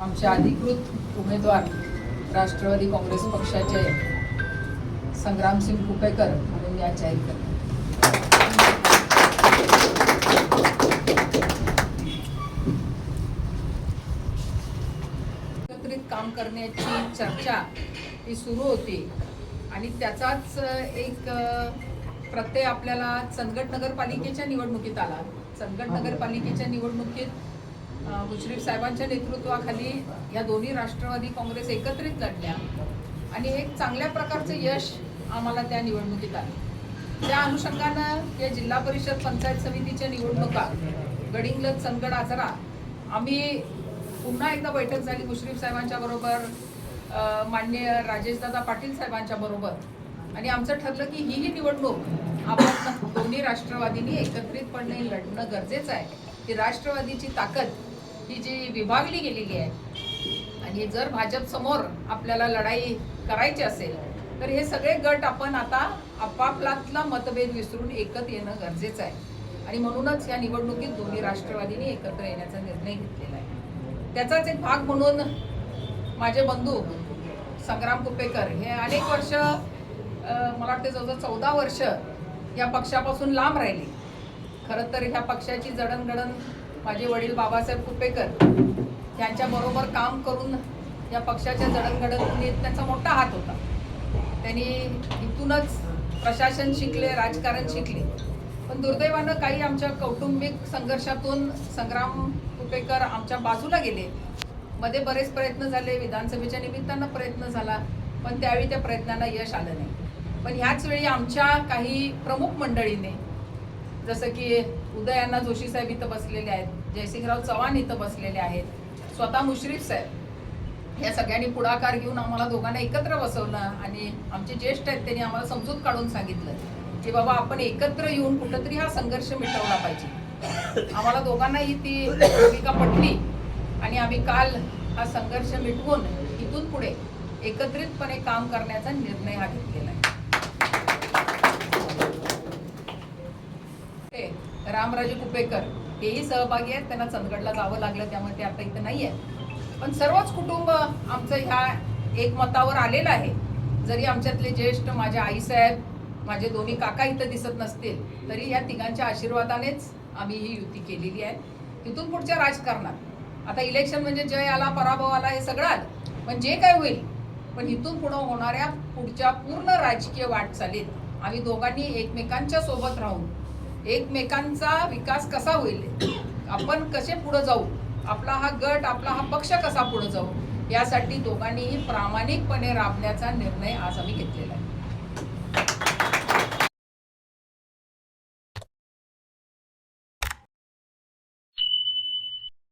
आमचे अधिकृत उमेदवार राष्ट्रवादी काँग्रेस पक्षाचे संग्रामसिंग कुपेकर म्हणून या जाहीर करतो। एकत्रित काम करण्याची चर्चा ही सुरू होती आणि त्याचाच एक प्रत्यय आपल्याला चंदगड नगरपालिकेच्या निवडणुकीत आला। चंदगड नगरपालिकेच्या निवडणुकीत मुश्रीफ साहेबांच्या नेतृत्वाखाली या दोन्ही राष्ट्रवादी काँग्रेस एकत्रित लढल्या आणि एक चांगल्या प्रकारचं यश आम्हाला त्या निवडणुकीत आलं। त्या अनुषंगानं या जिल्हा परिषद पंचायत समितीच्या निवडणुका गडिंग्लज चंदगड आजरा आम्ही पुन्हा एकदा बैठक झाली मुश्रीफ साहेबांच्या बरोबर, माननीय राजेशदादा पाटील साहेबांच्या बरोबर आणि आमचं ठरलं की ही निवडणूक आपण दोन्ही राष्ट्रवादींनी एकत्रितपणे लढणं गरजेचं आहे। की राष्ट्रवादीची ताकद ही जी विभागली गेलेली आहे आणि जर भाजप समोर आपल्याला लढाई करायची असेल तर हे सगळे गट आपण आता आपापलातला मतभेद विसरून एकत्र येणं गरजेचं आहे आणि म्हणूनच या निवडणुकीत दोन्ही राष्ट्रवादींनी एकत्र येण्याचा निर्णय घेतलेला आहे। त्याचाच एक भाग म्हणून माझे बंधू संग्राम कुपेकर हे अनेक वर्ष, मला वाटते जवळजवळ 14 वर्ष या पक्षापासून लांब राहिले। खरं तर ह्या पक्षाची जडणघडण माझे वडील बाबासाहेब कुपेकर यांच्याबरोबर काम करून या पक्षाच्या जडणघडणीत त्यांचा मोठा हात होता। त्यांनी इथूनच प्रशासन शिकले, राजकारण शिकले, पण दुर्दैवानं काही आमच्या कौटुंबिक संघर्षातून संग्राम कुपेकर आमच्या बाजूला गेले। मध्ये बरेच प्रयत्न झाले, विधानसभेच्या निमित्तानं प्रयत्न झाला, पण त्यावेळी त्या प्रयत्नांना यश आलं नाही। पण ह्याच वेळी आमच्या काही प्रमुख मंडळीने, जसं की उदयअण्णा जोशी साहेब इथं बसलेले आहेत, जयसिंगराव चव्हाण इथं बसलेले आहेत, स्वतः मुश्रीफ साहेब, या सगळ्यांनी पुढाकार घेऊन आम्हाला दोघांना एकत्र बसवलं आणि आमचे ज्येष्ठ आहेत त्यांनी आम्हाला समजूत काढून सांगितलं की बाबा आपण एकत्र येऊन कुठंतरी हा संघर्ष मिटवला पाहिजे। आम्हाला दोघांनाही ती भूमिका पटली आणि आम्ही काल हा संघर्ष मिटवून इथून पुढे एकत्रितपणे काम करण्याचा निर्णय हा घेतलेला आहे। रामराजे कुपेकर हेही सहभागी आहेत, त्यांना चंदगडला जावं लागलं त्यामुळे ते आता इथं नाही आहे, पण सर्वच कुटुंब आमचं ह्या एकमतावर आलेलं आहे। जरी आमच्यातले ज्येष्ठ माझ्या आईसाहेब, माझे दोन्ही काका इथं दिसत नसतील तरी या तिघांच्या आशीर्वादानेच आम्ही ही युती केलेली आहे। तिथून पुढच्या राजकारणात आता इलेक्शन म्हणजे जय आला पराभव आला हे सगळं आलं, पण जे काय होईल, पण इथून पुढं होणाऱ्या पुढच्या पूर्ण राजकीय वाटचालीत आम्ही दोघांनी एकमेकांच्या सोबत राहून एकमेकांचा विकास कसा होईल, आपण कसे पुढे जाऊ, आपला हा गट, आपला हा पक्ष कसा पुढे जाऊ, यासाठी दोघांनीही प्रामाणिकपणे राबण्याचा निर्णय आज आम्ही घेतलेला आहे।